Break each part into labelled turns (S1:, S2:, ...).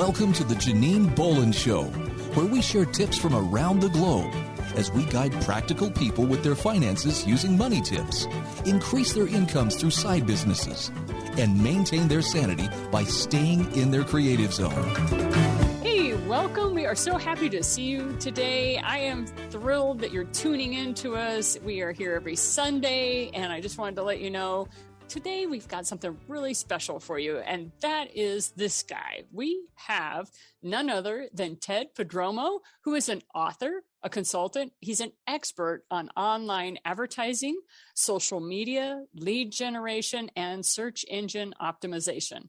S1: Welcome to the Janine Bolin Show, where we share tips from around the globe as we guide practical people with their finances using money tips, increase their incomes through side businesses, and maintain their sanity by staying in their creative zone.
S2: Hey, welcome. We are so happy to see you today. I am thrilled that you're tuning in to us. We are here every Sunday, and I just wanted to let you know today we've got something really special for you, and that is this guy. We have none other than Ted Prodromou, who is an author, a consultant. He's an expert on online advertising, social media, lead generation, and search engine optimization.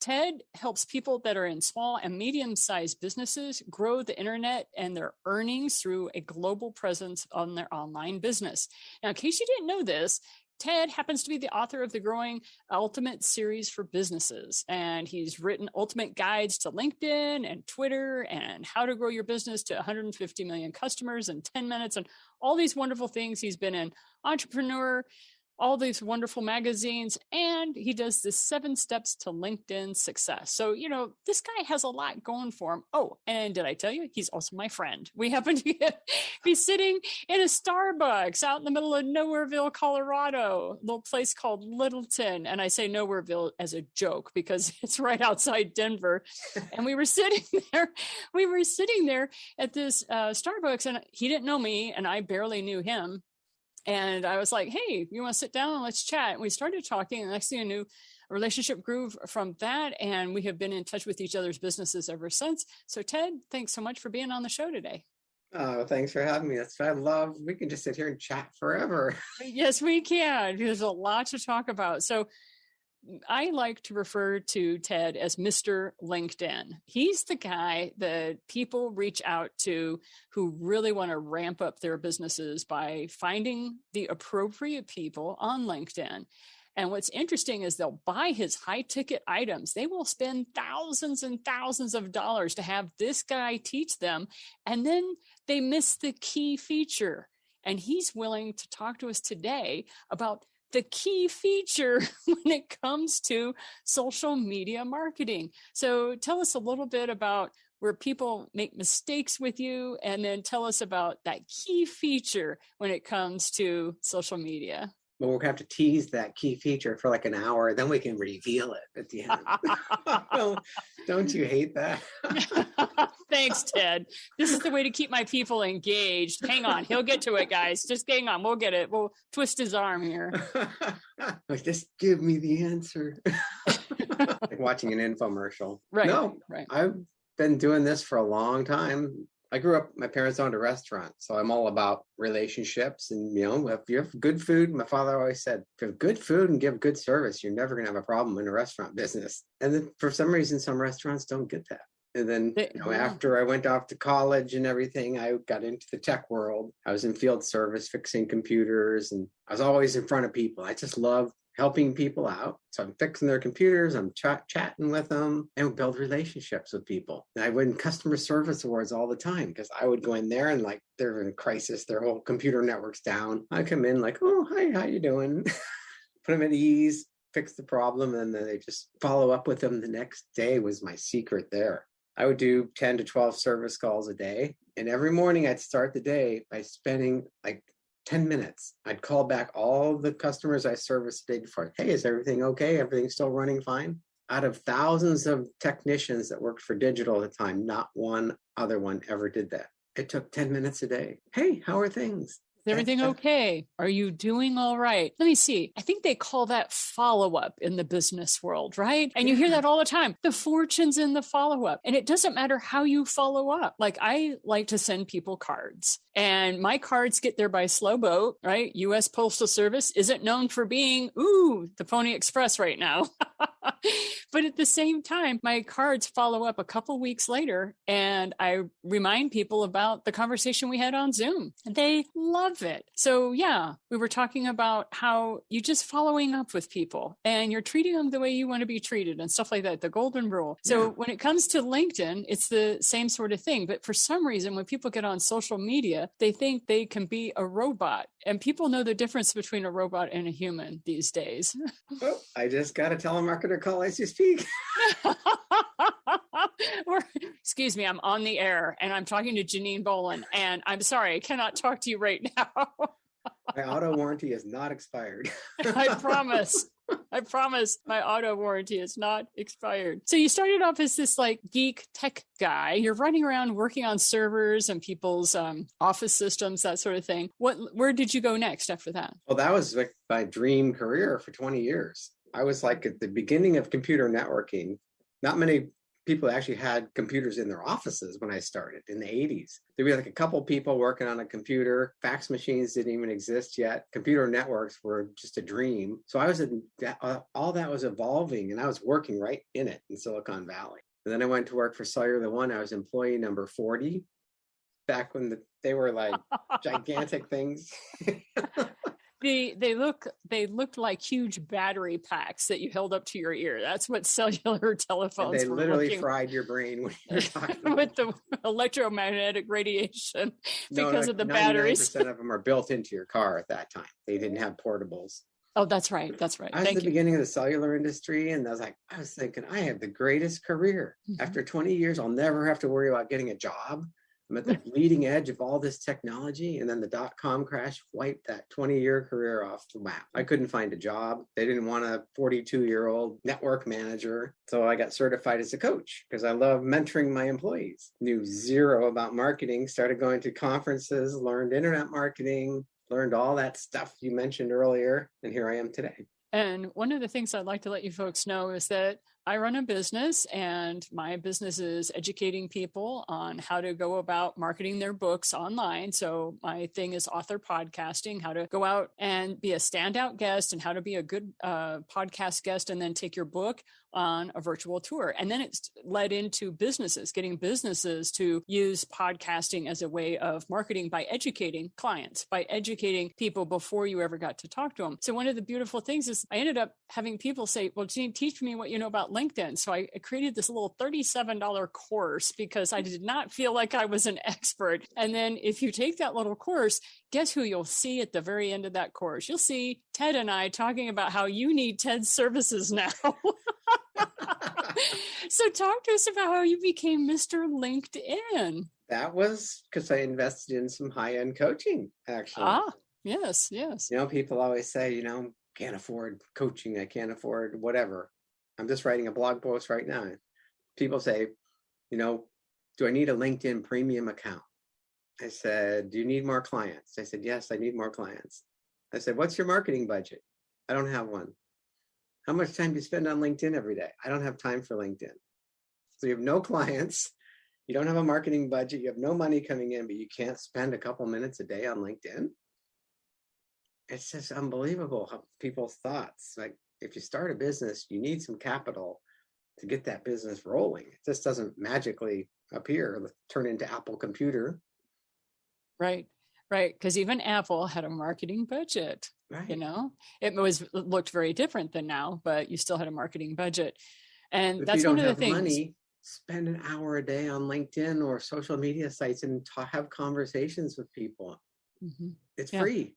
S2: Ted helps people that are in small and medium-sized businesses grow the internet and their earnings through a global presence on their online business. Now, in case you didn't know this, Ted happens to be the author of the growing Ultimate series for businesses, and he's written ultimate guides to LinkedIn and Twitter and how to grow your business to 150 million customers in 10 minutes and all these wonderful things. He's been an entrepreneur, all these wonderful magazines, and he does the 7 steps to LinkedIn success. So, you know, this guy has a lot going for him. Oh, and did I tell you, he's also my friend. We happen to be sitting in a Starbucks out in the middle of Nowhereville, Colorado, a little place called Littleton. And I say Nowhereville as a joke because it's right outside Denver. And we were sitting there at this Starbucks, and he didn't know me and I barely knew him. And I was like, hey, you want to sit down and let's chat? And we started talking. And the next thing I knew, a relationship grew from that. And we have been in touch with each other's businesses ever since. So Ted, thanks so much for being on the show today.
S3: Oh, thanks for having me. That's what I love. We can just sit here and chat forever.
S2: Yes, we can. There's a lot to talk about. So I like to refer to Ted as Mr. LinkedIn. He's the guy that people reach out to who really want to ramp up their businesses by finding the appropriate people on LinkedIn. And what's interesting is they'll buy his high ticket items. They will spend thousands and thousands of dollars to have this guy teach them. And then they miss the key feature. And he's willing to talk to us today about the key feature when it comes to social media marketing. So tell us a little bit about where people make mistakes with you, and then tell us about that key feature when it comes to social media.
S3: Well, we're going to have to tease that key feature for like an hour, then we can reveal it at the end. Don't you hate that?
S2: Thanks, Ted. This is the way to keep my people engaged. Hang on. He'll get to it, guys. Just hang on. We'll get it. We'll twist his arm here.
S3: Just give me the answer. Like watching an infomercial.
S2: Right.
S3: No,
S2: right.
S3: I've been doing this for a long time. I grew up, my parents owned a restaurant, so I'm all about relationships. And, you know, if you have good food, my father always said, if you have good food and give good service, you're never going to have a problem in a restaurant business. And then for some reason, some restaurants don't get that. And then, you know, after I went off to college and everything, I got into the tech world. I was in field service, fixing computers, and I was always in front of people. I just love helping people out. So I'm fixing their computers, I'm chatting with them, and build relationships with people. And I win customer service awards all the time because I would go in there and like they're in a crisis, their whole computer network's down. I come in like, oh, hi, how you doing? Put them at ease, fix the problem, and then they just follow up with them the next day was my secret there. I would do 10 to 12 service calls a day. And every morning I'd start the day by spending like 10 minutes. I'd call back all the customers I serviced the day before. Hey, is everything okay? Everything's still running fine? Out of thousands of technicians that worked for digital at the time, not one other one ever did that. It took 10 minutes a day. Hey, how are things?
S2: Is everything okay? Are you doing all right? Let me see. I think they call that follow-up in the business world, right? And you hear that all the time. The fortune's in the follow-up. And it doesn't matter how you follow up. Like I like to send people cards. And my cards get there by slow boat, right? U.S. Postal Service isn't known for being, the Pony Express right now. But at the same time, my cards follow up a couple weeks later, and I remind people about the conversation we had on Zoom. They love it. So yeah, we were talking about how you just following up with people and you're treating them the way you want to be treated and stuff like that, the golden rule. So when it comes to LinkedIn, it's the same sort of thing. But for some reason, when people get on social media, they think they can be a robot. And people know the difference between a robot and a human these days.
S3: Oh, I just got a telemarketer call as you speak.
S2: Excuse me, I'm on the air and I'm talking to Janine Bolin, and I'm sorry, I cannot talk to you right now.
S3: My auto warranty is not expired.
S2: I promise. I promise my auto warranty is not expired. So you started off as this like geek tech guy. You're running around working on servers and people's office systems, that sort of thing. Where did you go next after that?
S3: Well, that was like my dream career for 20 years. I was like at the beginning of computer networking. Not many people actually had computers in their offices when I started in the 80s. There were like a couple people working on a computer. Fax machines didn't even exist yet. Computer networks were just a dream. So I was in all that was evolving, and I was working right in it in Silicon Valley. And then I went to work for Cellular One. I was employee number 40 back when they were like gigantic things.
S2: They looked like huge battery packs that you held up to your ear. That's what cellular telephones
S3: they
S2: were
S3: literally
S2: looking
S3: fried your brain when you're talking
S2: with the electromagnetic radiation because of the batteries.
S3: 99% of them are built into your car at that time. They didn't have portables.
S2: Oh, that's right. That's right.
S3: I was at the beginning of the cellular industry, and I was thinking, I have the greatest career. Mm-hmm. After 20 years, I'll never have to worry about getting a job. I'm at the leading edge of all this technology. And then the dot-com crash wiped that 20-year career off the map. I couldn't find a job. They didn't want a 42-year-old network manager. So I got certified as a coach because I love mentoring my employees. Knew zero about marketing, started going to conferences, learned internet marketing, learned all that stuff you mentioned earlier. And here I am today.
S2: And one of the things I'd like to let you folks know is that I run a business, and my business is educating people on how to go about marketing their books online. So my thing is author podcasting, how to go out and be a standout guest and how to be a good podcast guest and then take your book on a virtual tour. And then it's led into businesses, getting businesses to use podcasting as a way of marketing by educating clients, by educating people before you ever got to talk to them. So one of the beautiful things is I ended up having people say, well, Janine, teach me what you know about LinkedIn. So I created this little $37 course because I did not feel like I was an expert. And then if you take that little course, guess who you'll see at the very end of that course? You'll see Ted and I talking about how you need Ted's services now. So talk to us about how you became Mr. LinkedIn.
S3: That was because I invested in some high-end coaching, actually.
S2: Yes.
S3: People always say, can't afford coaching. I can't afford whatever. I'm just writing a blog post right now. People say, do I need a LinkedIn premium account? I said, do you need more clients? I said, yes, I need more clients. I said, what's your marketing budget? I don't have one. How much time do you spend on LinkedIn every day? I don't have time for LinkedIn. So you have no clients. You don't have a marketing budget. You have no money coming in, but you can't spend a couple minutes a day on LinkedIn. It's just unbelievable how people's thoughts. Like if you start a business, you need some capital to get that business rolling. It just doesn't magically appear, turn into Apple Computer.
S2: Right. Because even Apple had a marketing budget.
S3: Right.
S2: It looked very different than now, but you still had a marketing budget. And
S3: if
S2: that's
S3: you don't
S2: one of the
S3: have
S2: things.
S3: Money, spend an hour a day on LinkedIn or social media sites and have conversations with people. Mm-hmm. It's free.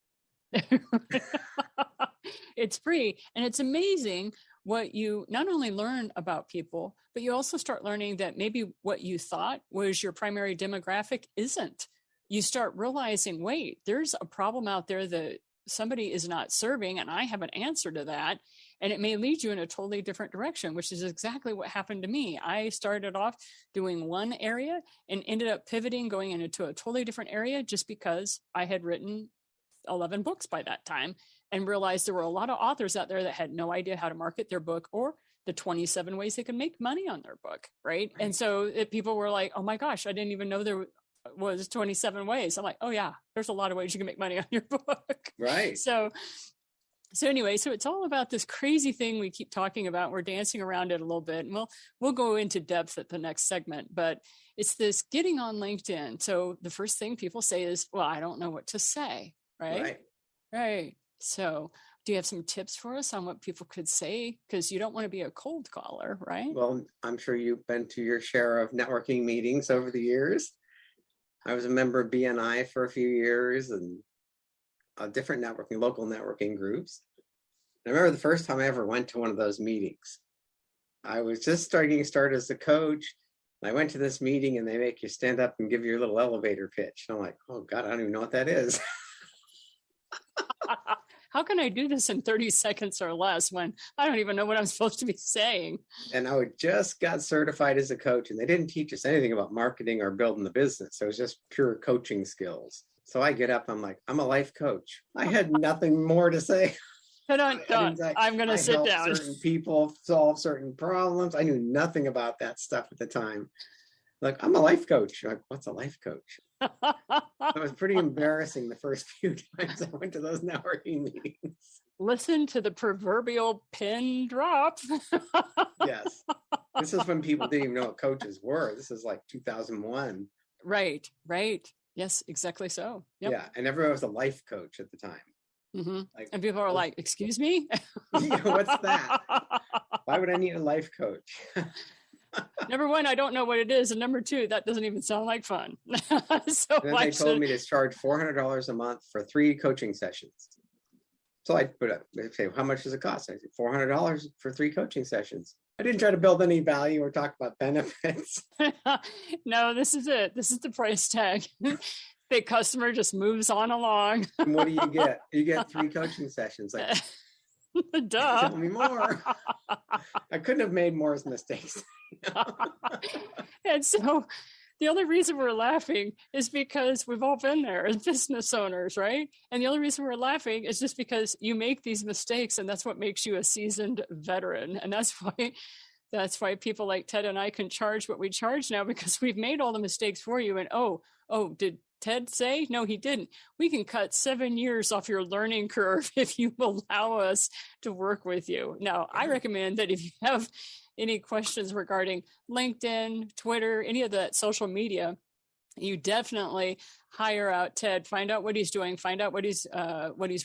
S2: It's free. And it's amazing what you not only learn about people, but you also start learning that maybe what you thought was your primary demographic isn't. You start realizing, wait, there's a problem out there that somebody is not serving, and I have an answer to that. And it may lead you in a totally different direction, which is exactly what happened to me. I started off doing one area and ended up pivoting, going into a totally different area just because I had written 11 books by that time and realized there were a lot of authors out there that had no idea how to market their book or the 27 ways they could make money on their book. Right. And so people were like, oh my gosh, I didn't even know there was 27 ways. I'm like, oh yeah, there's a lot of ways you can make money on your book.
S3: Right.
S2: So anyway, so it's all about this crazy thing we keep talking about. We're dancing around it a little bit, and we'll go into depth at the next segment, but it's this getting on LinkedIn. So the first thing people say is, well, I don't know what to say. Right. So do you have some tips for us on what people could say? Because you don't want to be a cold caller, right?
S3: Well, I'm sure you've been to your share of networking meetings over the years. I was a member of BNI for a few years and different local networking groups. And I remember the first time I ever went to one of those meetings. I was just starting as a coach, I went to this meeting and they make you stand up and give your little elevator pitch. And I'm like, oh God, I don't even know what that is.
S2: How can I do this in 30 seconds or less when I don't even know what I'm supposed to be saying?
S3: And I just got certified as a coach, and they didn't teach us anything about marketing or building the business. So it was just pure coaching skills. So I get up, I'm like, I'm a life coach. I had nothing more to say.
S2: Done. I'm going to sit down.
S3: Certain people solve certain problems. I knew nothing about that stuff at the time. Like, I'm a life coach. Like, what's a life coach? It was pretty embarrassing the first few times I went to those networking meetings.
S2: Listen to the proverbial pin drop.
S3: Yes. This is when people didn't even know what coaches were. This is like 2001.
S2: Right. Yes, exactly so. Yep.
S3: Yeah. And everyone was a life coach at the time.
S2: Mm-hmm. And people are like, excuse me?
S3: What's that? Why would I need a life coach?
S2: Number one, I don't know what it is. And number two, that doesn't even sound like fun. So
S3: then they told me to charge $400 a month for 3 coaching sessions. So I put up, they say, how much does it cost? I said, $400 for 3 coaching sessions. I didn't try to build any value or talk about benefits.
S2: No, this is it. This is the price tag. The customer just moves on along.
S3: And what do you get? You get 3 coaching sessions. Like,
S2: duh.
S3: Tell me more. I couldn't have made more mistakes.
S2: And so the only reason we're laughing is because we've all been there as business owners, right? And the only reason we're laughing is just because you make these mistakes, and that's what makes you a seasoned veteran. And that's why people like Ted and I can charge what we charge now, because we've made all the mistakes for you. And oh, did Ted say? No, he didn't. We can cut 7 years off your learning curve if you allow us to work with you. Now, I recommend that if you have any questions regarding LinkedIn, Twitter, any of that social media, you definitely hire out Ted, find out what he's doing, find out what he's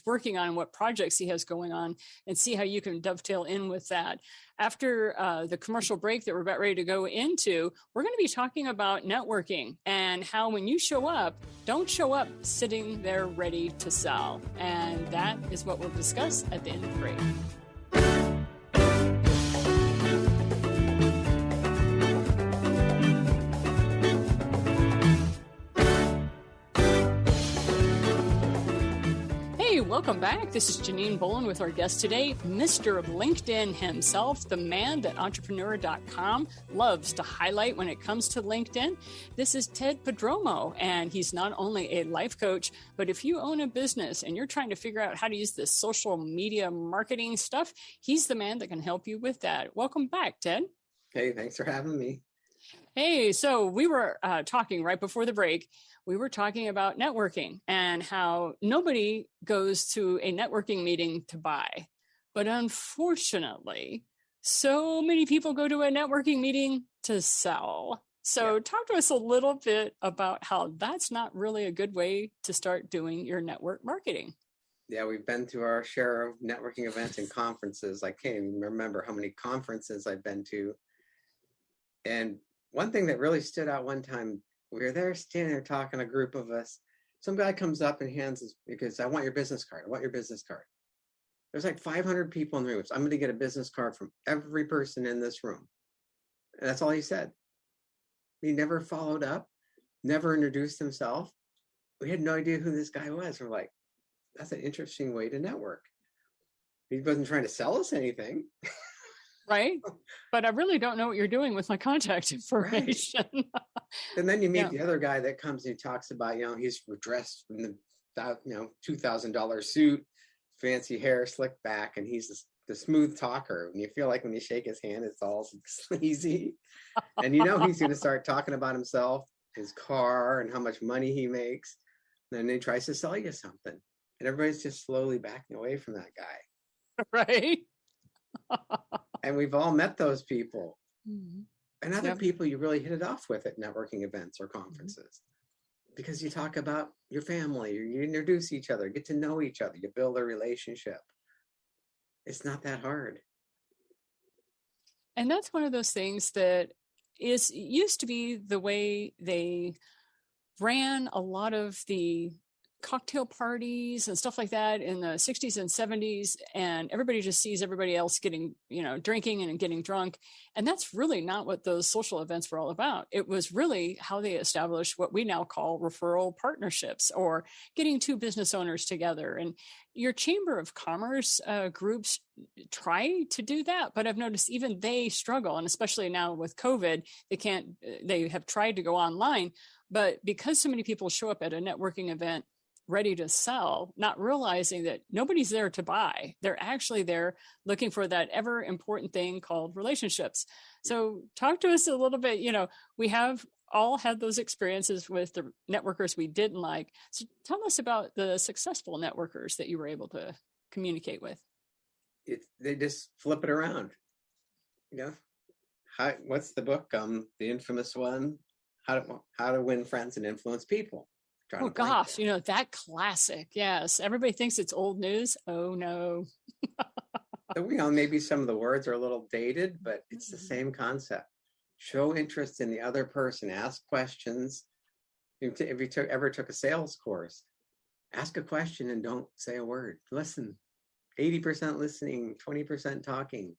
S2: working on, what projects he has going on, and see how you can dovetail in with that. After the commercial break that we're about ready to go into, we're going to be talking about networking and how when you show up, don't show up sitting there ready to sell. And that is what we'll discuss at the end of the break. Welcome back. This is Janine Bolin with our guest today, Mr. LinkedIn himself, the man that entrepreneur.com loves to highlight when it comes to LinkedIn. This is Ted Prodromou, and he's not only a life coach, but if you own a business and you're trying to figure out how to use this social media marketing stuff, he's the man that can help you with that. Welcome back, Ted.
S3: Hey, thanks for having me.
S2: Hey, so we were talking right before the break. We were talking about networking and how nobody goes to a networking meeting to buy. But unfortunately, so many people go to a networking meeting to sell. So talk to us a little bit about how that's not really a good way to start doing your network marketing.
S3: Yeah, we've been to our share of networking events and conferences. I can't even remember how many conferences I've been to. And one thing that really stood out one time, we were there standing there talking, a group of us. Some guy comes up and hands us, because I want your business card. I want your business card. There's like 500 people in the room. So I'm going to get a business card from every person in this room. And that's all he said. He never followed up, never introduced himself. We had no idea who this guy was. We're like, that's an interesting way to network. He wasn't trying to sell us anything.
S2: Right. But I really don't know what you're doing with my contact information.
S3: Right. And then you meet the other guy that comes and talks about, he's dressed in the, $2,000 suit, fancy hair, slicked back, and he's the smooth talker. And you feel like when you shake his hand, it's all sleazy. And he's going to start talking about himself, his car, and how much money he makes. And then he tries to sell you something. And everybody's just slowly backing away from that guy.
S2: Right.
S3: And we've all met those people.
S2: Mm-hmm.
S3: And other people you really hit it off with at networking events or conferences. Because you talk about your family, you introduce each other, get to know each other, you build a relationship. It's not that hard.
S2: And that's one of those things that used to be the way they ran a lot of the cocktail parties and stuff like that in the 60s and 70s, and everybody just sees everybody else getting, drinking and getting drunk. And that's really not what those social events were all about. It was really how they established what we now call referral partnerships, or getting two business owners together. And your Chamber of Commerce groups try to do that, but I've noticed even they struggle. And especially now with COVID, they have tried to go online, but because so many people show up at a networking event ready to sell, not realizing that nobody's there to buy. They're actually there looking for that ever important thing called relationships. So talk to us a little bit. We have all had those experiences with the networkers we didn't like. So tell us about the successful networkers that you were able to communicate with.
S3: They just flip it around. What's the book? The infamous one, How to Win Friends and Influence People.
S2: Oh gosh, that classic. Yes. Everybody thinks it's old news. Oh no.
S3: Maybe some of the words are a little dated, but it's the same concept. Show interest in the other person, ask questions. If you ever took a sales course, ask a question and don't say a word. Listen. 80% listening, 20% talking.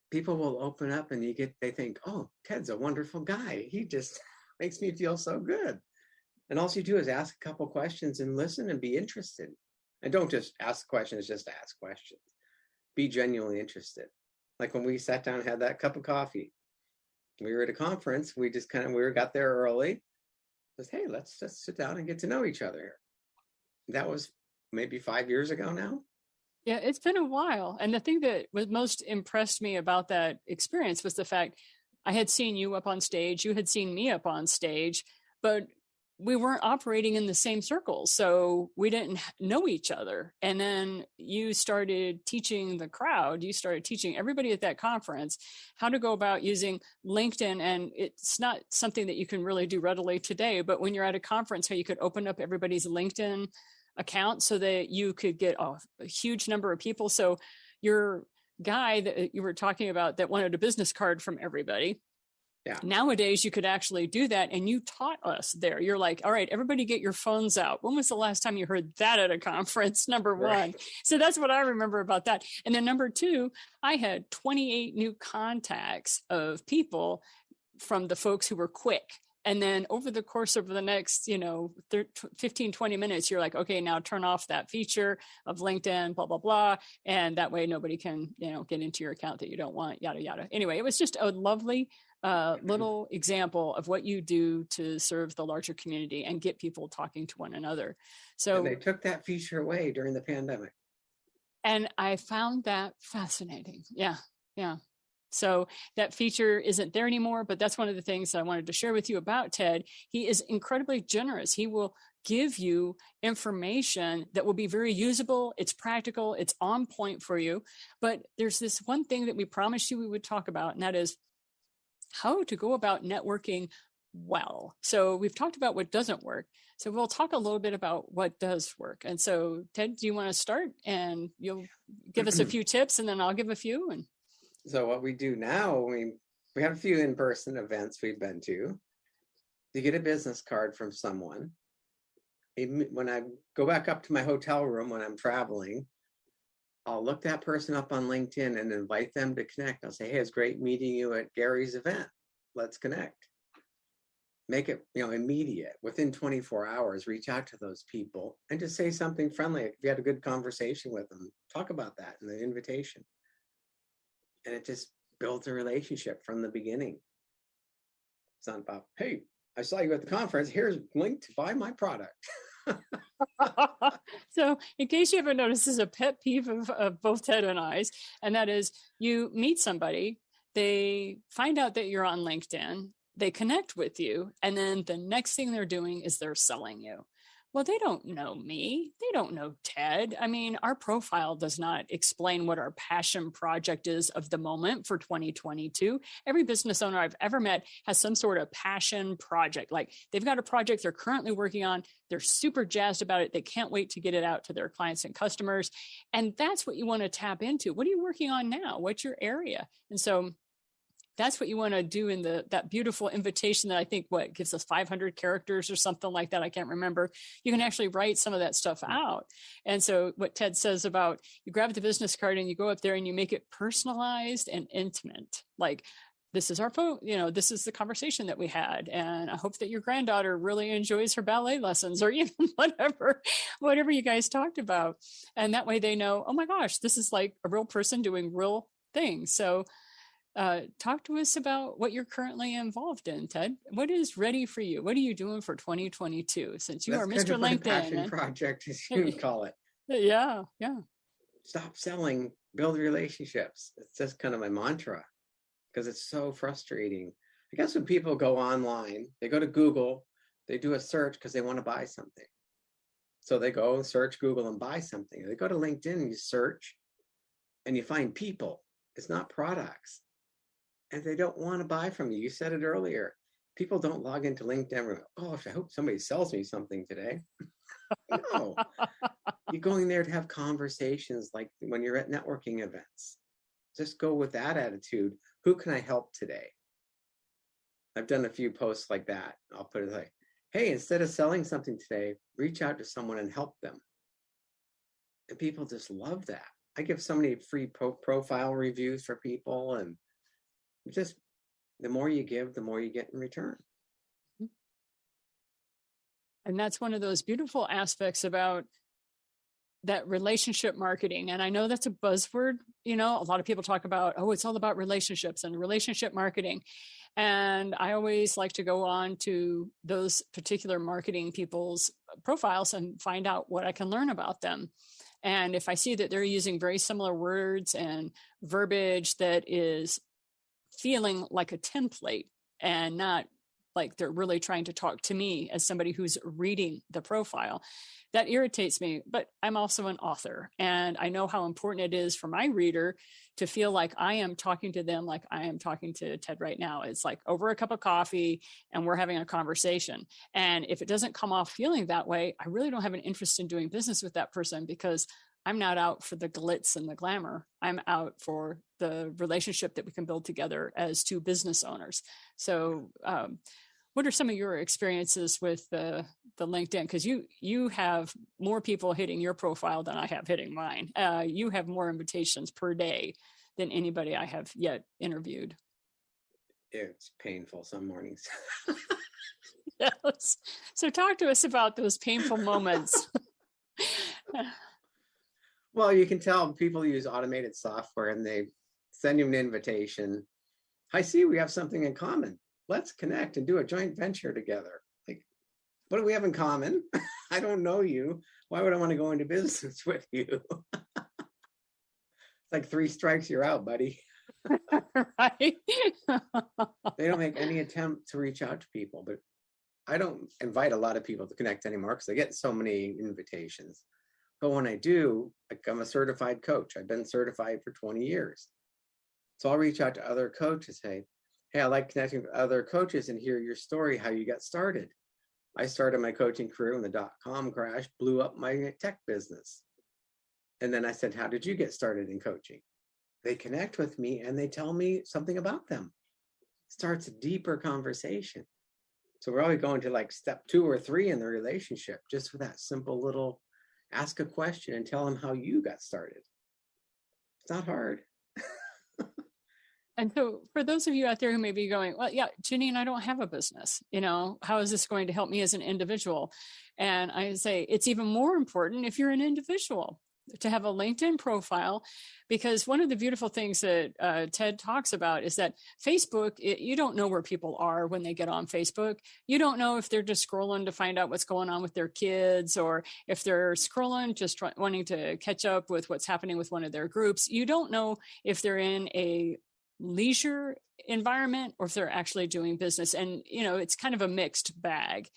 S3: People will open up and they think, oh, Ted's a wonderful guy. He just makes me feel so good. And all you do is ask a couple questions and listen and be interested. And don't just ask questions, just ask questions. Be genuinely interested. Like when we sat down and had that cup of coffee, we were at a conference, we got there early. Said, hey, let's just sit down and get to know each other here. That was maybe 5 years ago now.
S2: Yeah, it's been a while. And the thing that was most impressed me about that experience was the fact I had seen you up on stage, you had seen me up on stage, but we weren't operating in the same circles. So we didn't know each other. And then you started teaching the crowd, you started teaching everybody at that conference how to go about using LinkedIn. And it's not something that you can really do readily today, but when you're at a conference, how you could open up everybody's LinkedIn account so that you could get a huge number of people. So your guy that you were talking about that wanted a business card from everybody.
S3: Yeah.
S2: Nowadays, you could actually do that. And you taught us there. You're like, all right, everybody get your phones out. When was the last time you heard that at a conference? Number one.
S3: Right.
S2: So that's what I remember about that. And then number two, I had 28 new contacts of people from the folks who were quick. And then over the course of the next, 15, 20 minutes, you're like, okay, now turn off that feature of LinkedIn, blah, blah, blah. And that way nobody can, get into your account that you don't want, yada, yada. Anyway, it was just a lovely little example of what you do to serve the larger community and get people talking to one another. So
S3: and they took that feature away during the pandemic.
S2: And I found that fascinating. Yeah. Yeah. So that feature isn't there anymore, but that's one of the things that I wanted to share with you about Ted. He is incredibly generous. He will give you information that will be very usable. It's practical. It's on point for you. But there's this one thing that we promised you we would talk about, and that is how to go about networking well. So we've talked about what doesn't work. So we'll talk a little bit about what does work. And so Ted, do you want to start? And you'll give us a few tips and then I'll give a few. And
S3: so what we do now, we have a few in-person events we've been to. You get a business card from someone. When I go back up to my hotel room when I'm traveling, I'll look that person up on LinkedIn and invite them to connect. I'll say, hey, it's great meeting you at Gary's event. Let's connect. Make it, immediate. Within 24 hours, reach out to those people and just say something friendly. If you had a good conversation with them, talk about that in the invitation. And it just builds a relationship from the beginning. It's not about, hey, I saw you at the conference. Here's a link to buy my product.
S2: So in case you haven't noticed, this is a pet peeve of both Ted and I's, and that is you meet somebody, they find out that you're on LinkedIn, they connect with you, and then the next thing they're doing is they're selling you. Well, they don't know me. They don't know Ted. I mean, our profile does not explain what our passion project is of the moment for 2022. Every business owner I've ever met has some sort of passion project. Like they've got a project they're currently working on. They're super jazzed about it. They can't wait to get it out to their clients and customers. And that's what you want to tap into. What are you working on now? What's your area? And so that's what you want to do in that beautiful invitation that I think gives us 500 characters or something like that. I can't remember. You can actually write some of that stuff out. And so what Ted says about you grab the business card and you go up there and you make it personalized and intimate. Like, this is our phone, this is the conversation that we had. And I hope that your granddaughter really enjoys her ballet lessons, or even whatever you guys talked about. And that way they know, oh my gosh, this is like a real person doing real things. So talk to us about what you're currently involved in, Ted. What is ready for you? What are you doing for 2022? Since you are Mr. LinkedIn.
S3: Passion project, as you call it.
S2: Yeah.
S3: Stop selling, build relationships. It's just kind of my mantra, because it's so frustrating. I guess when people go online, they go to Google, they do a search because they want to buy something. So they go search Google and buy something. They go to LinkedIn and you search and you find people. It's not products. And they don't want to buy from you. You said it earlier. People don't log into LinkedIn and go, oh, I hope somebody sells me something today. No. You're going there to have conversations like when you're at networking events. Just go with that attitude. Who can I help today? I've done a few posts like that. I'll put it like, hey, instead of selling something today, reach out to someone and help them. And people just love that. I give so many free profile reviews for people, and just the more you give, the more you get in return.
S2: And that's one of those beautiful aspects about that relationship marketing. And I know that's a buzzword, a lot of people talk about, oh, it's all about relationships and relationship marketing. And I always like to go on to those particular marketing people's profiles and find out what I can learn about them. And if I see that they're using very similar words and verbiage that is feeling like a template and not like they're really trying to talk to me as somebody who's reading the profile, that irritates me. But I'm also an author, and I know how important it is for my reader to feel like I am talking to them like I am talking to Ted right now. It's like over a cup of coffee and we're having a conversation. And if it doesn't come off feeling that way, I really don't have an interest in doing business with that person, because I'm not out for the glitz and the glamour. I'm out for the relationship that we can build together as two business owners. So what are some of your experiences with the LinkedIn? Because you have more people hitting your profile than I have hitting mine. You have more invitations per day than anybody I have yet interviewed.
S3: It's painful some mornings.
S2: Yes. So talk to us about those painful moments.
S3: Well, you can tell people use automated software and they send you an invitation. I see we have something in common. Let's connect and do a joint venture together. Like, what do we have in common? I don't know you. Why would I want to go into business with you? It's like 3 strikes, you're out, buddy.
S2: Right.
S3: They don't make any attempt to reach out to people, but I don't invite a lot of people to connect anymore because I get so many invitations. But when I do, like, I'm a certified coach. I've been certified for 20 years. So I'll reach out to other coaches, say, hey, I like connecting with other coaches and hear your story, how you got started. I started my coaching career when the .com crash blew up my tech business. And then I said, how did you get started in coaching? They connect with me and they tell me something about them. It starts a deeper conversation. So we're always going to like step 2 or 3 in the relationship, just with that simple little ask a question and tell them how you got started. It's not hard.
S2: And so for those of you out there who may be going, well, yeah, Janine, I don't have a business. How is this going to help me as an individual? And I say it's even more important if you're an individual to have a LinkedIn profile, because one of the beautiful things that Ted talks about is that Facebook, you don't know where people are when they get on Facebook. You don't know if they're just scrolling to find out what's going on with their kids, or if they're scrolling just wanting to catch up with what's happening with one of their groups. You don't know if they're in a leisure environment or if they're actually doing business. And, it's kind of a mixed bag.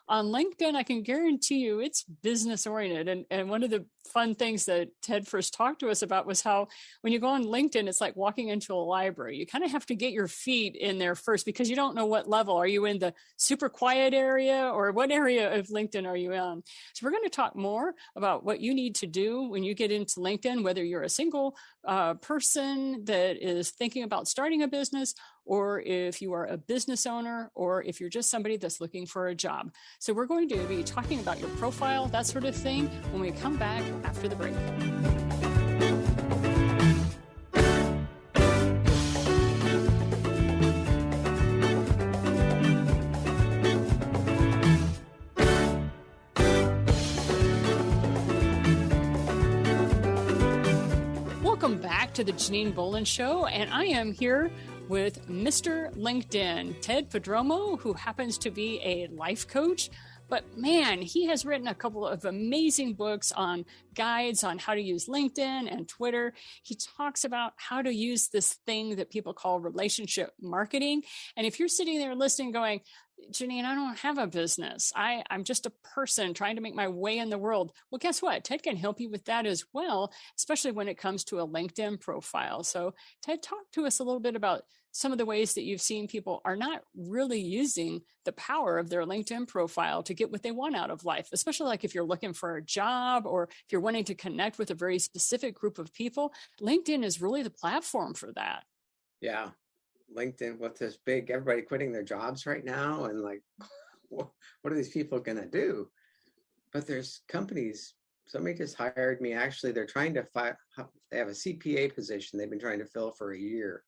S2: On LinkedIn, I can guarantee you it's business oriented. And one of the fun things that Ted first talked to us about was how when you go on LinkedIn, it's like walking into a library. You kind of have to get your feet in there first because you don't know what level. Are you in the super quiet area, or what area of LinkedIn are you in? So we're going to talk more about what you need to do when you get into LinkedIn, whether you're a single person that is thinking about starting a business, or if you are a business owner, or if you're just somebody that's looking for a job. So we're going to be talking about your profile, that sort of thing, when we come back after the break. Welcome back to the Janine Bolin Show, and I am here with Mr. LinkedIn, Ted Prodromou, who happens to be a life coach. But man, he has written a couple of amazing books on guides on how to use LinkedIn and Twitter. He talks about how to use this thing that people call relationship marketing. And if you're sitting there listening going, Janine, I don't have a business. I'm just a person trying to make my way in the world. Well, guess what? Ted can help you with that as well, especially when it comes to a LinkedIn profile. So Ted, talk to us a little bit about some of the ways that you've seen people are not really using the power of their LinkedIn profile to get what they want out of life, especially like if you're looking for a job or if you're wanting to connect with a very specific group of people. LinkedIn is really the platform for that.
S3: Yeah. LinkedIn with this big, everybody quitting their jobs right now. And like, what are these people going to do? But there's companies, somebody just hired me. Actually, they're trying to they have a CPA position they've been trying to fill for a year.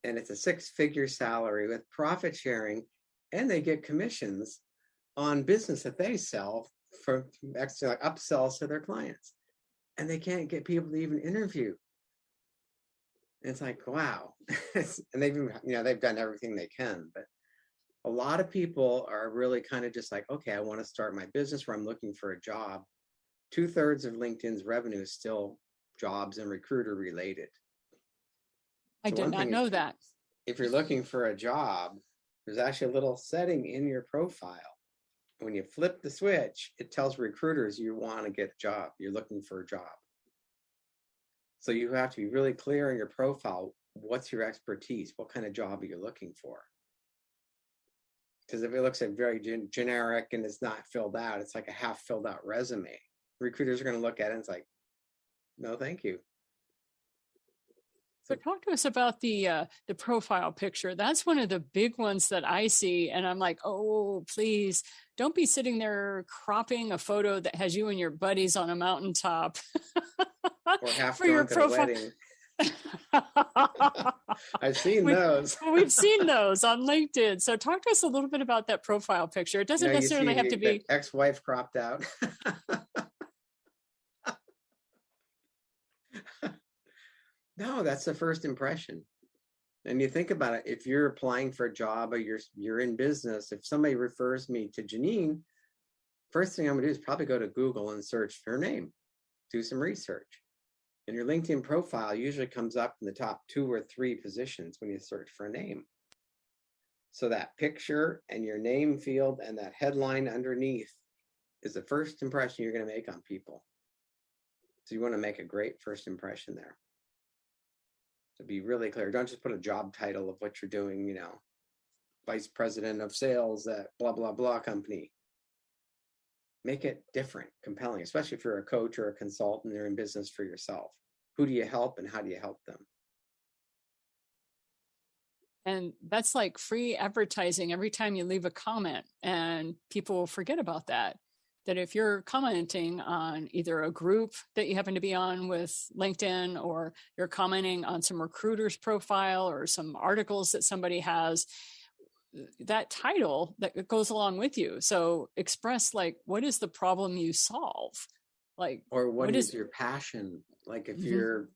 S3: And it's a 6-figure salary with profit sharing, and they get commissions on business that they sell for extra upsells to their clients. And they can't get people to even interview. And it's like, wow. And they've done everything they can, but a lot of people are really kind of just like, okay, I want to start my business where I'm looking for a job. 2/3 of LinkedIn's revenue is still jobs and recruiter related.
S2: I did not know that.
S3: If you're looking for a job, there's actually a little setting in your profile. When you flip the switch, it tells recruiters you want to get a job. You're looking for a job. So you have to be really clear in your profile. What's your expertise? What kind of job are you looking for? Because if it looks like very generic and it's not filled out, it's like a half filled out resume. Recruiters are going to look at it and it's like, no, thank you.
S2: So talk to us about the profile picture. That's one of the big ones that I see. And I'm like, oh, please don't be sitting there cropping a photo that has you and your buddies on a mountaintop.
S3: Or half for your profile. I've seen those.
S2: We've seen those on LinkedIn. So talk to us a little bit about that profile picture. It doesn't necessarily have to be
S3: ex-wife cropped out. No, that's the first impression. And you think about it, if you're applying for a job or you're in business, if somebody refers me to Janine, first thing I'm gonna do is probably go to Google and search her name, do some research. And your LinkedIn profile usually comes up in the top 2 or 3 positions when you search for a name. So that picture and your name field and that headline underneath is the first impression you're going to make on people. So you want to make a great first impression there. To be really clear, don't just put a job title of what you're doing, vice president of sales at blah, blah, blah company. Make it different, compelling, especially if you're a coach or a consultant, you're in business for yourself. Who do you help and how do you help them?
S2: And that's like free advertising every time you leave a comment, and people forget about that. That if you're commenting on either a group that you happen to be on with LinkedIn, or you're commenting on some recruiter's profile or some articles that somebody has, that title that goes along with you. So express like, what is the problem you solve? Like,
S3: or what is your passion? Like if you're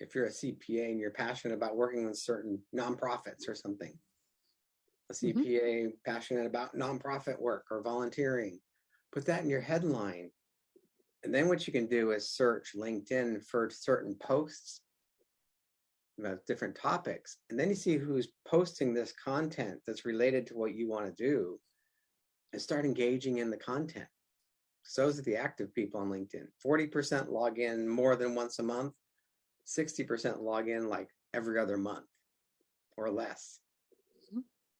S3: a CPA and you're passionate about working with certain nonprofits or something, a CPA passionate about nonprofit work or volunteering, put that in your headline. And then what you can do is search LinkedIn for certain posts about different topics. And then you see who's posting this content that's related to what you want to do. and start engaging in the content. So those are the active people on LinkedIn. 40% log in more than once a month. 60% log in like every other month or less. Mm-hmm.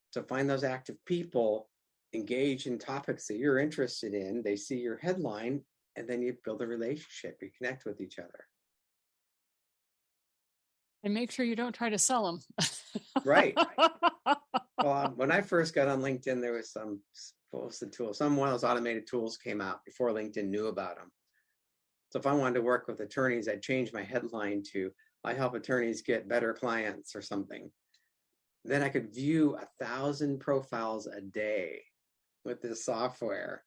S3: So find those active people, engage in topics that you're interested in. They see your headline, and then you build a relationship. You connect with each other.
S2: And make sure you don't try to sell them.
S3: Right. Well, when I first got on LinkedIn, there was some posted tools. Some one of those automated tools came out before LinkedIn knew about them. So if I wanted to work with attorneys, I'd change my headline to, I help attorneys get better clients or something. Then I could view 1,000 profiles a day with this software.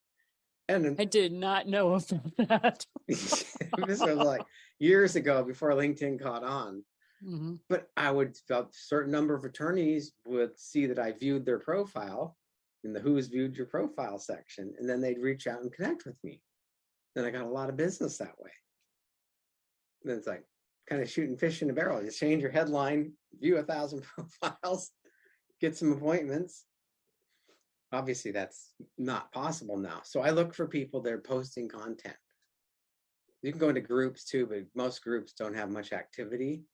S3: And
S2: I did not know about that.
S3: This was like years ago before LinkedIn caught on. Mm-hmm. But a certain number of attorneys would see that I viewed their profile in the Who's Viewed Your Profile section, and then they'd reach out and connect with me. Then I got a lot of business that way. And then it's like kind of shooting fish in a barrel. You change your headline, view 1,000 profiles, get some appointments. Obviously, that's not possible now. So I look for people that are posting content. You can go into groups too, but most groups don't have much activity.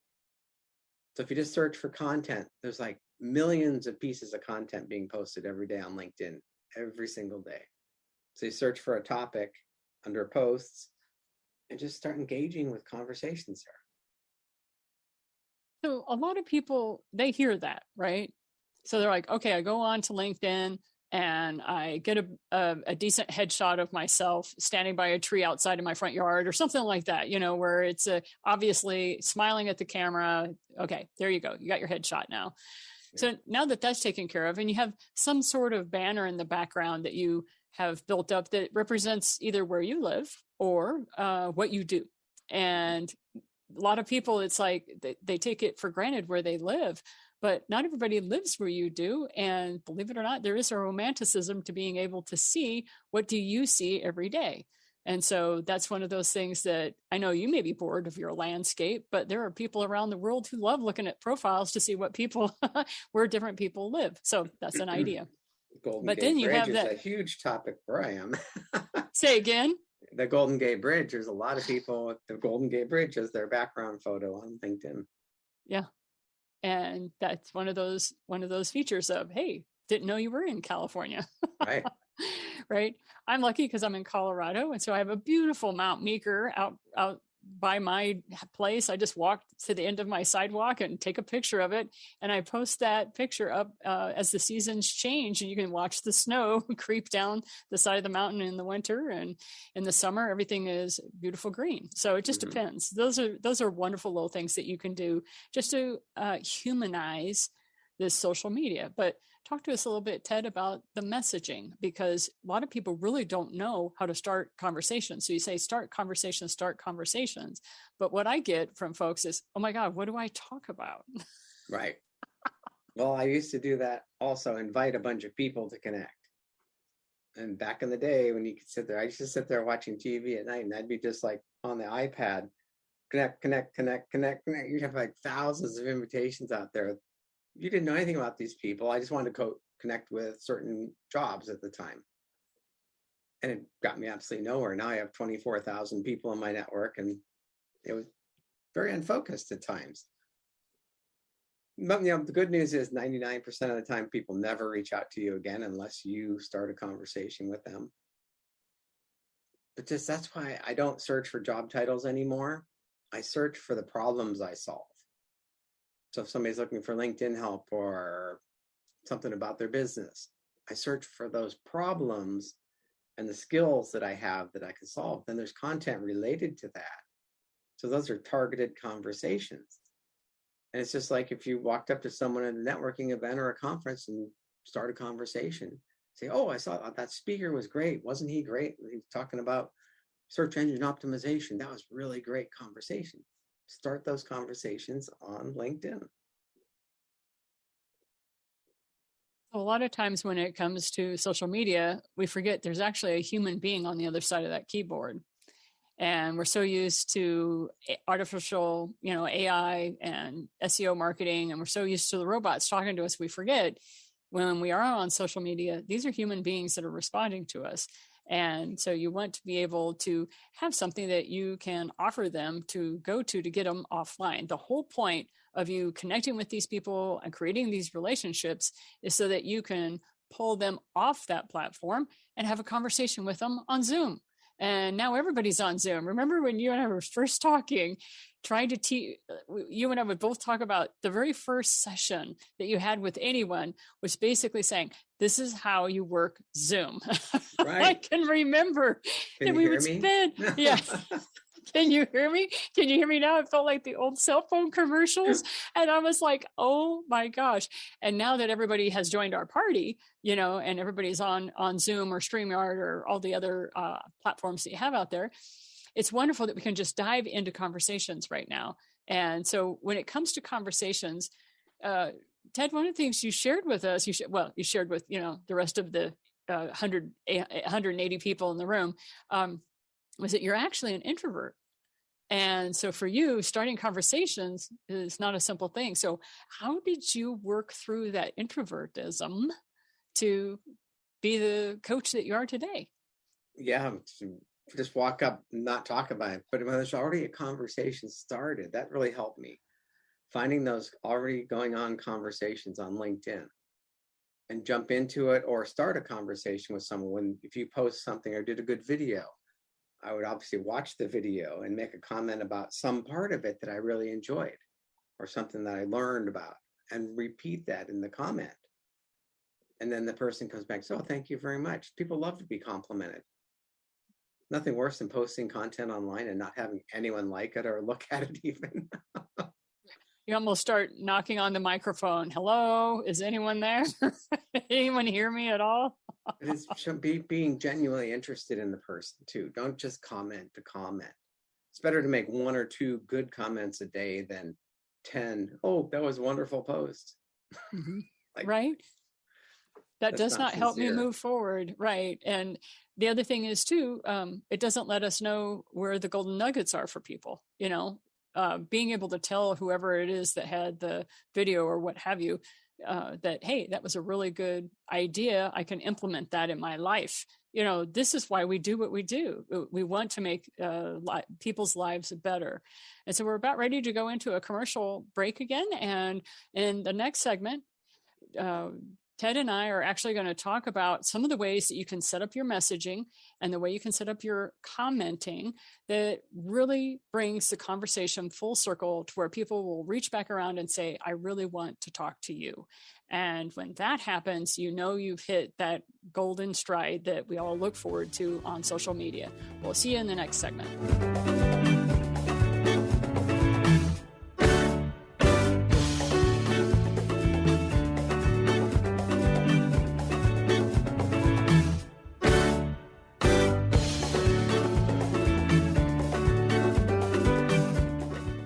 S3: So if you just search for content, there's like millions of pieces of content being posted every day on LinkedIn, every single day. So you search for a topic under posts and just start engaging with conversations
S2: there. So a lot of people, they hear that, right? So they're like, okay, I go on to LinkedIn and I get a decent headshot of myself standing by a tree outside of my front yard or something like that, where it's obviously smiling at the camera. Okay, there you go. You got your headshot now. Yeah. So now that that's taken care of, and you have some sort of banner in the background that you have built up that represents either where you live or what you do. And a lot of people, it's like they take it for granted where they live. But not everybody lives where you do. And believe it or not, there is a romanticism to being able to see what do you see every day. And so that's one of those things that I know you may be bored of your landscape, but there are people around the world who love looking at profiles to see what people, where different people live. So that's an idea.
S3: Golden
S2: but
S3: Gate
S2: then you
S3: Bridge
S2: have that.
S3: Is a huge topic where I am.
S2: Say again?
S3: The Golden Gate Bridge. There's a lot of people with the Golden Gate Bridge as their background photo on LinkedIn.
S2: Yeah. And that's one of those features of, hey, didn't know you were in California.
S3: Right.
S2: Right. I'm lucky because I'm in Colorado. And so I have a beautiful Mount Meeker out by my place. I just walk to the end of my sidewalk and take a picture of it. And I post that picture up as the seasons change, and you can watch the snow creep down the side of the mountain in the winter, and in the summer, everything is beautiful green. So it just depends. Those are wonderful little things that you can do just to humanize this social media. But talk to us a little bit, Ted, about the messaging, because a lot of people really don't know how to start conversations. So you say, start conversations. But what I get from folks is, oh my God, what do I talk about?
S3: Right. Well, I used to do that also, invite a bunch of people to connect. And back in the day when you could sit there, I used to sit there watching TV at night, and I'd be just like on the iPad, connect. You'd have like thousands of invitations out there. You didn't know anything about these people. I just wanted to connect with certain jobs at the time. And it got me absolutely nowhere. Now I have 24,000 people in my network, and it was very unfocused at times. But the good news is 99% of the time people never reach out to you again unless you start a conversation with them. But that's why I don't search for job titles anymore. I search for the problems I solve. So if somebody's looking for LinkedIn help or something about their business, I search for those problems and the skills that I have that I can solve. Then there's content related to that. So those are targeted conversations. And it's just like if you walked up to someone at a networking event or a conference and start a conversation, say, oh, I saw that speaker was great. Wasn't he great? He was talking about search engine optimization. That was really great conversation. Start those conversations on LinkedIn.
S2: A lot of times when it comes to social media, we forget there's actually a human being on the other side of that keyboard. And we're so used to artificial, AI and SEO marketing, and we're so used to the robots talking to us, we forget when we are on social media, these are human beings that are responding to us. And so you want to be able to have something that you can offer them to go to get them offline. The whole point of you connecting with these people and creating these relationships is so that you can pull them off that platform and have a conversation with them on Zoom. And now everybody's on Zoom. Remember when you and I were first talking, trying to teach, you and I would both talk about the very first session that you had with anyone was basically saying, this is how you work Zoom.
S3: Right.
S2: I can remember that we would spend, yeah. Can you hear me? Can you hear me now? It felt like the old cell phone commercials. And I was like, oh my gosh. And now that everybody has joined our party, you know, and everybody's on Zoom or StreamYard or all the other platforms that you have out there, it's wonderful that we can just dive into conversations right now. And so when it comes to conversations, Ted, one of the things you shared with us, you shared with, you know, the rest of the 180 people in the room, was that you're actually an introvert. And so for you, starting conversations is not a simple thing. So how did you work through that introvertism to be the coach that you are today?
S3: Yeah, just walk up and not talk about it. But when there's already a conversation started, that really helped me. Finding those already going on conversations on LinkedIn and jump into it or start a conversation with someone. If you post something or did a good video, I would obviously watch the video and make a comment about some part of it that I really enjoyed or something that I learned about and repeat that in the comment. And then the person comes back, so thank you very much. People love to be complimented. Nothing worse than posting content online and not having anyone like it or look at it even.
S2: You almost start knocking on the microphone. Hello, is anyone there? Anyone hear me at all?
S3: It is being genuinely interested in the person too. Don't just comment to comment. It's better to make 1 or 2 good comments a day than 10. Oh, that was a wonderful post.
S2: Mm-hmm. Right. That does not help me move forward. Right. And the other thing is too, it doesn't let us know where the golden nuggets are for people, you know. Being able to tell whoever it is that had the video or what have you, that, hey, that was a really good idea. I can implement that in my life. You know, this is why we do what we do. We want to make people's lives better. And so we're about ready to go into a commercial break again. And in the next segment, Ted and I are actually going to talk about some of the ways that you can set up your messaging and the way you can set up your commenting that really brings the conversation full circle to where people will reach back around and say, I really want to talk to you. And when that happens, you know you've hit that golden stride that we all look forward to on social media. We'll see you in the next segment.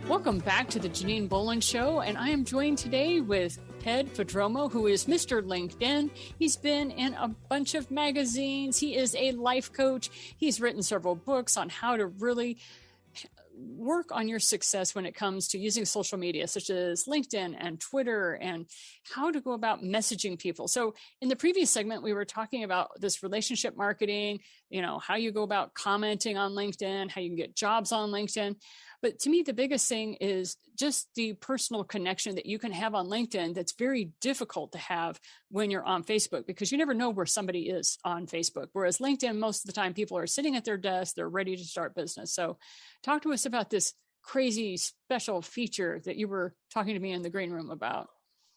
S2: Welcome back to the Janine Boland Show, and I am joined today with Ted Prodromou, who is Mr. LinkedIn. He's been in a bunch of magazines. He is a life coach. He's written several books on how to really work on your success when it comes to using social media, such as LinkedIn and Twitter, and how to go about messaging people. So in the previous segment, we were talking about this relationship marketing, you know, how you go about commenting on LinkedIn, how you can get jobs on LinkedIn. But to me, the biggest thing is just the personal connection that you can have on LinkedIn that's very difficult to have when you're on Facebook, because you never know where somebody is on Facebook. Whereas LinkedIn, most of the time, people are sitting at their desk, they're ready to start business. So talk to us about this crazy special feature that you were talking to me in the green room about.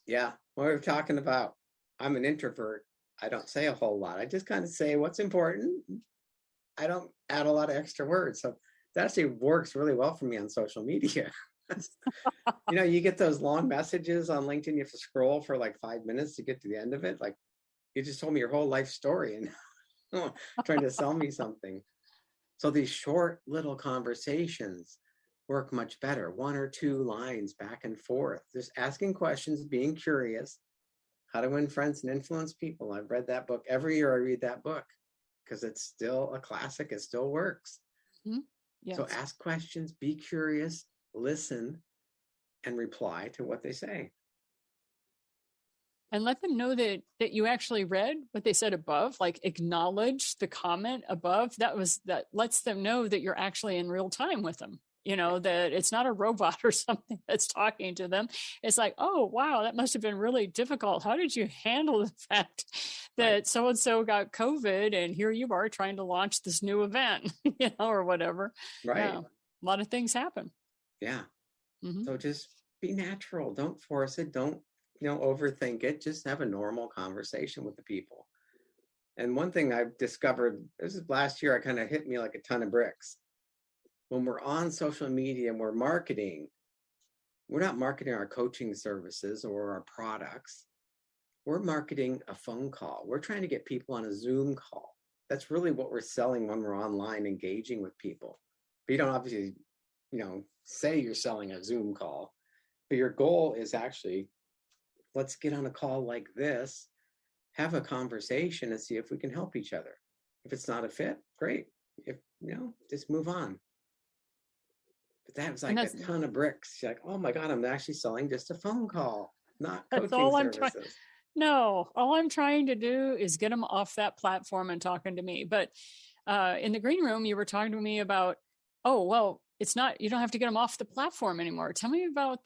S3: Yeah, what we're talking about, I'm an introvert. I don't say a whole lot. I just kind of say what's important. I don't add a lot of extra words. So that actually works really well for me on social media. You know, you get those long messages on LinkedIn, you have to scroll for like 5 minutes to get to the end of it. Like, you just told me your whole life story and trying to sell me something. So these short little conversations work much better. 1 or 2 lines back and forth, just asking questions, being curious, how to win friends and influence people. I've read that book. Every year I read that book because it's still a classic. It still works. Mm-hmm. Yes. So ask questions, be curious, listen, and reply to what they say.
S2: and let them know that you actually read what they said above, like acknowledge the comment above. That lets them know that you're actually in real time with them. That it's not a robot or something that's talking to them. It's like, oh, wow, that must have been really difficult. How did you handle the fact that so-and-so got COVID and here you are trying to launch this new event, or whatever.
S3: Right.
S2: Yeah, a lot of things happen.
S3: Yeah. Mm-hmm. So just be natural. Don't force it. Don't, overthink it. Just have a normal conversation with the people. And one thing I've discovered, this is last year, I kind of hit me like a ton of bricks. When we're on social media and we're marketing, we're not marketing our coaching services or our products. We're marketing a phone call. We're trying to get people on a Zoom call. That's really what we're selling when we're online engaging with people. But you don't obviously, say you're selling a Zoom call, but your goal is actually, let's get on a call like this, have a conversation and see if we can help each other. If it's not a fit, great. If, just move on. But that was like a ton of bricks. You're like, oh my God, I'm actually selling just a phone call, not coaching services.
S2: No, all I'm trying to do is get them off that platform and talking to me. But in the green room, you were talking to me about, oh, well, you don't have to get them off the platform anymore. Tell me about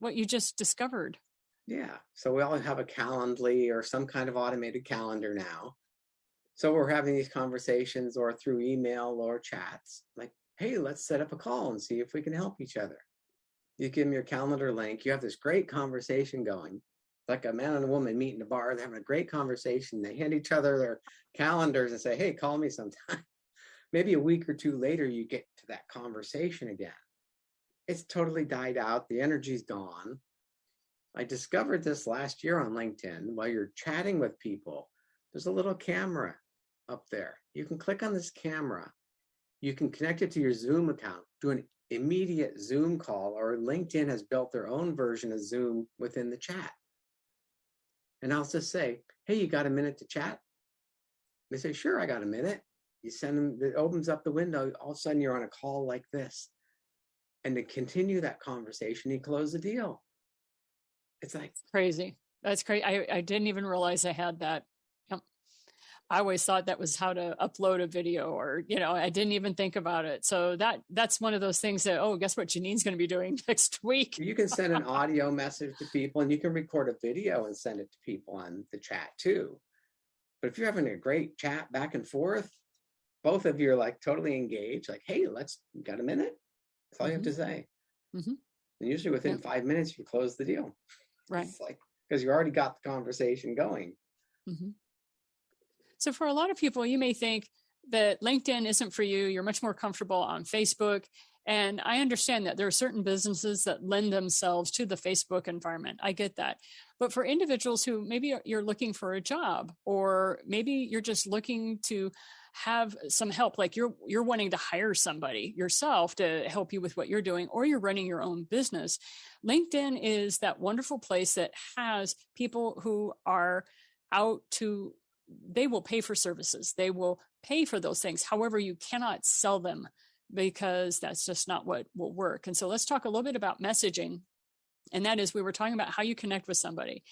S2: what you just discovered.
S3: Yeah. So we all have a Calendly or some kind of automated calendar now. So we're having these conversations or through email or chats, like, hey, let's set up a call and see if we can help each other. You give them your calendar link. You have this great conversation going. Like a man and a woman meet in a bar. They're having a great conversation. They hand each other their calendars and say, hey, call me sometime. Maybe a week or two later, you get to that conversation again. It's totally died out. The energy's gone. I discovered this last year on LinkedIn. While you're chatting with people, there's a little camera up there. You can click on this camera. You can connect it to your Zoom account, do an immediate Zoom call, or LinkedIn has built their own version of Zoom within the chat. And I'll just say, hey, you got a minute to chat? They say, sure, I got a minute. You send them, it opens up the window. All of a sudden, you're on a call like this. And to continue that conversation, you close the deal. It's like
S2: crazy. That's crazy. I didn't even realize I had that. I always thought that was how to upload a video or, I didn't even think about it. So that's one of those things that, oh, guess what Janine's going to be doing next week.
S3: You can send an audio message to people and you can record a video and send it to people on the chat too. But if you're having a great chat back and forth, both of you are like totally engaged, like, hey, you got a minute? That's all you have to say. Mm-hmm. And usually within 5 minutes, you close the deal.
S2: Right.
S3: It's like, because you already got the conversation going.
S2: Mm-hmm. So for a lot of people, you may think that LinkedIn isn't for you. You're much more comfortable on Facebook. And I understand that there are certain businesses that lend themselves to the Facebook environment. I get that. But for individuals who maybe you're looking for a job, or maybe you're just looking to have some help, like you're wanting to hire somebody yourself to help you with what you're doing, or you're running your own business, LinkedIn is that wonderful place that has people who are out to, they will pay for services. They will pay for those things. However, you cannot sell them because that's just not what will work. And so let's talk a little bit about messaging. And that is, we were talking about how you connect with somebody.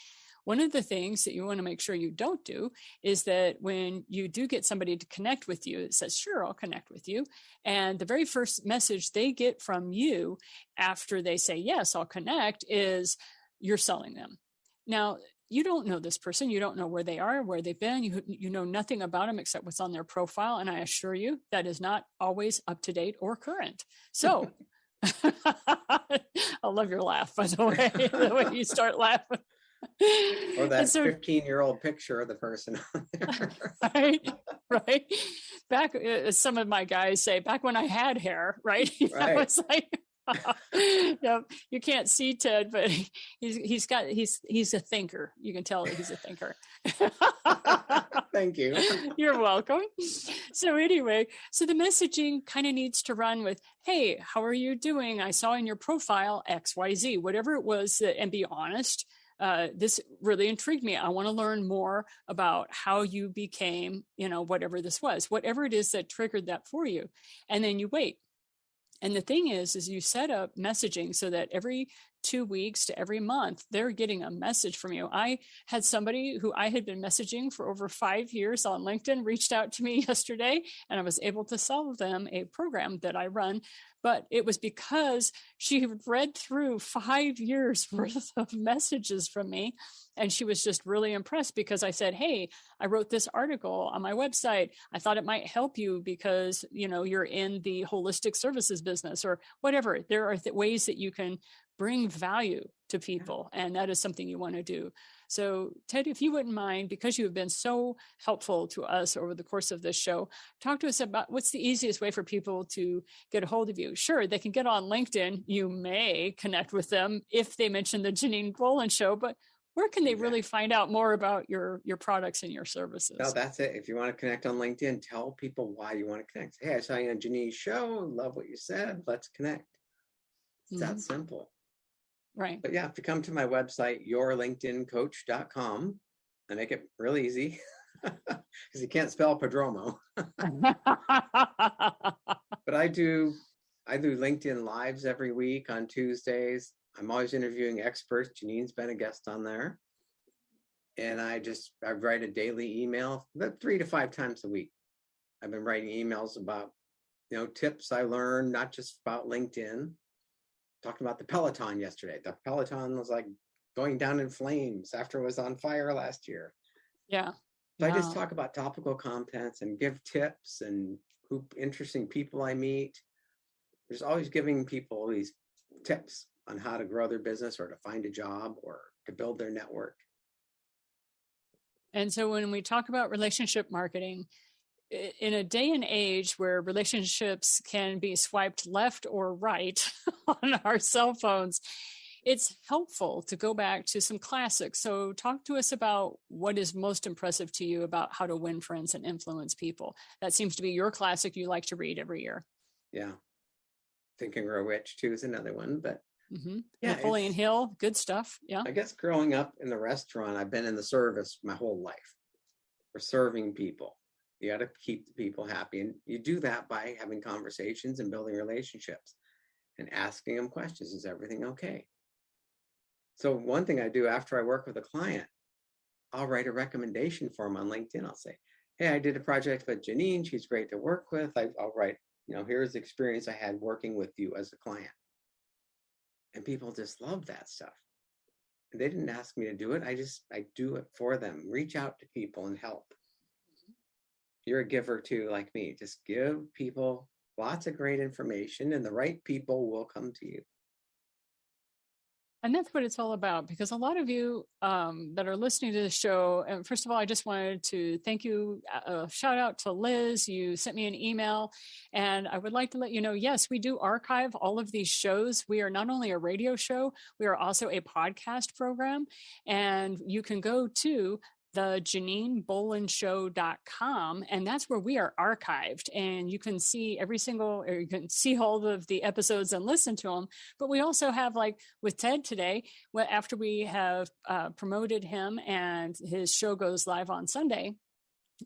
S2: One of the things that you want to make sure you don't do is that when you do get somebody to connect with you, it says, sure, I'll connect with you. And the very first message they get from you after they say, yes, I'll connect, is you're selling them. Now, you don't know this person. You don't know where they are, where they've been. You know nothing about them except what's on their profile. And I assure you that is not always up to date or current. So I love your laugh, by the way you start laughing.
S3: Or that 15-year-old picture of the person on there.
S2: Right. Back, some of my guys say, back when I had hair, right?
S3: Right.
S2: It's like, you can't see Ted, but he's a thinker. You can tell that he's a thinker.
S3: Thank you.
S2: You're welcome. So anyway, so the messaging kind of needs to run with, hey, how are you doing? I saw in your profile XYZ, whatever it was, and be honest. This really intrigued me. I want to learn more about how you became, whatever this was, whatever it is that triggered that for you. And then you wait. And the thing is you set up messaging so that every 2 weeks to every month, they're getting a message from you. I had somebody who I had been messaging for over 5 years on LinkedIn reached out to me yesterday, and I was able to sell them a program that I run. But it was because she read through 5 years worth of messages from me. And she was just really impressed because I said, hey, I wrote this article on my website. I thought it might help you because, you're in the holistic services business or whatever. There are ways that you can bring value to people. And that is something you want to do. So Ted, if you wouldn't mind, because you have been so helpful to us over the course of this show, talk to us about what's the easiest way for people to get a hold of you. Sure, they can get on LinkedIn. You may connect with them if they mention the Janine Boland Show, but where can they really find out more about your products and your services?
S3: No, that's it. If you want to connect on LinkedIn, tell people why you want to connect. Hey, I saw you on Janine's show. Love what you said. Let's connect. It's that simple.
S2: Right.
S3: But yeah, if you come to my website, yourlinkedincoach.com, I make it real easy because you can't spell Prodromou. But I do LinkedIn lives every week on Tuesdays. I'm always interviewing experts. Janine's been a guest on there. And I write a daily email about 3 to 5 times a week. I've been writing emails about, tips I learned, not just about LinkedIn. Talking about the Peloton yesterday. The Peloton was like going down in flames after it was on fire last year.
S2: Yeah.
S3: So I just talk about topical contents and give tips and who interesting people I meet. There's always giving people these tips on how to grow their business or to find a job or to build their network.
S2: And so when we talk about relationship marketing, in a day and age where relationships can be swiped left or right on our cell phones, it's helpful to go back to some classics. So talk to us about what is most impressive to you about how to win friends and influence people. That seems to be your classic you like to read every year.
S3: Yeah. Think and Grow Rich too is another one, but
S2: yeah, Napoleon Hill, good stuff. Yeah.
S3: I guess growing up in the restaurant, I've been in the service my whole life. We're serving people. You got to keep the people happy. And you do that by having conversations and building relationships and asking them questions. Is everything okay? So one thing I do after I work with a client, I'll write a recommendation for them on LinkedIn. I'll say, hey, I did a project with Janine. She's great to work with. I'll write, here's the experience I had working with you as a client. And people just love that stuff. And they didn't ask me to do it. I do it for them. Reach out to people and help. You're a giver too, like me. Just give people lots of great information and the right people will come to you.
S2: And that's what it's all about, because a lot of you that are listening to the show, and first of all, I just wanted to thank you, shout out to Liz. You sent me an email, and I would like to let you know, yes, we do archive all of these shows. We are not only a radio show, we are also a podcast program, and you can go to the JanineBolandShow.com, and that's where we are archived, and you can see you can see all of the episodes and listen to them. But we also have, like with Ted today, after we have promoted him and his show goes live on Sunday,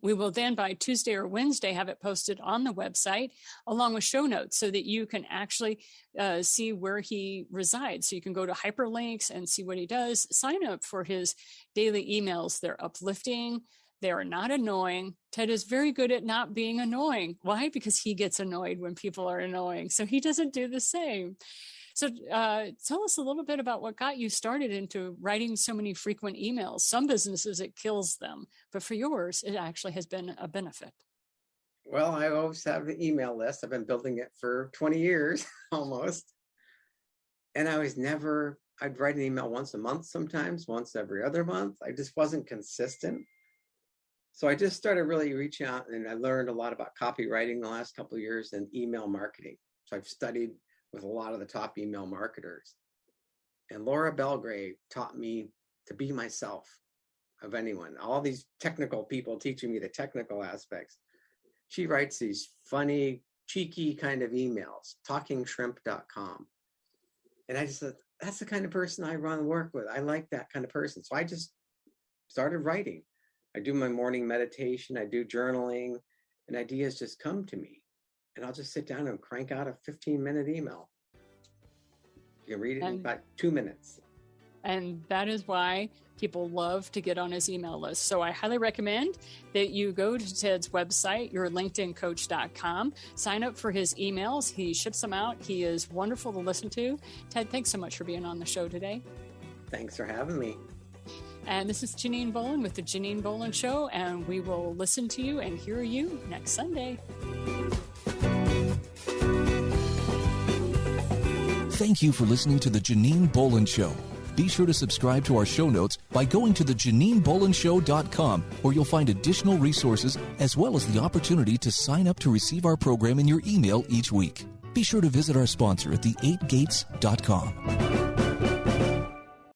S2: we will then by Tuesday or Wednesday have it posted on the website along with show notes so that you can actually see where he resides. So you can go to hyperlinks and see what he does. Sign up for his daily emails. They're uplifting. They are not annoying. Ted is very good at not being annoying. Why? Because he gets annoyed when people are annoying. So he doesn't do the same. So tell us a little bit about what got you started into writing so many frequent emails. Some businesses, it kills them, but for yours, it actually has been a benefit.
S3: Well, I always have an email list. I've been building it for 20 years almost. And I'd write an email once a month sometimes, once every other month. I just wasn't consistent. So I just started really reaching out, and I learned a lot about copywriting the last couple of years and email marketing. So I've studied with a lot of the top email marketers. And Laura Belgrave taught me to be myself of anyone. All these technical people teaching me the technical aspects. She writes these funny, cheeky kind of emails, talkingshrimp.com. And I just said, that's the kind of person I want to work with. I like that kind of person. So I just started writing. I do my morning meditation. I do journaling, and ideas just come to me. And I'll just sit down and crank out a 15-minute email. You can read it in about 2 minutes.
S2: And that is why people love to get on his email list. So I highly recommend that you go to Ted's website, yourlinkedincoach.com, sign up for his emails. He ships them out. He is wonderful to listen to. Ted, thanks so much for being on the show today.
S3: Thanks for having me.
S2: And this is Janine Bolin with the Janine Bolin Show, and we will listen to you and hear you next Sunday.
S1: Thank you for listening to the Janine Bolin Show. Be sure to subscribe to our show notes by going to thejaninebolinshow.com, where you'll find additional resources as well as the opportunity to sign up to receive our program in your email each week. Be sure to visit our sponsor at the8gates.com.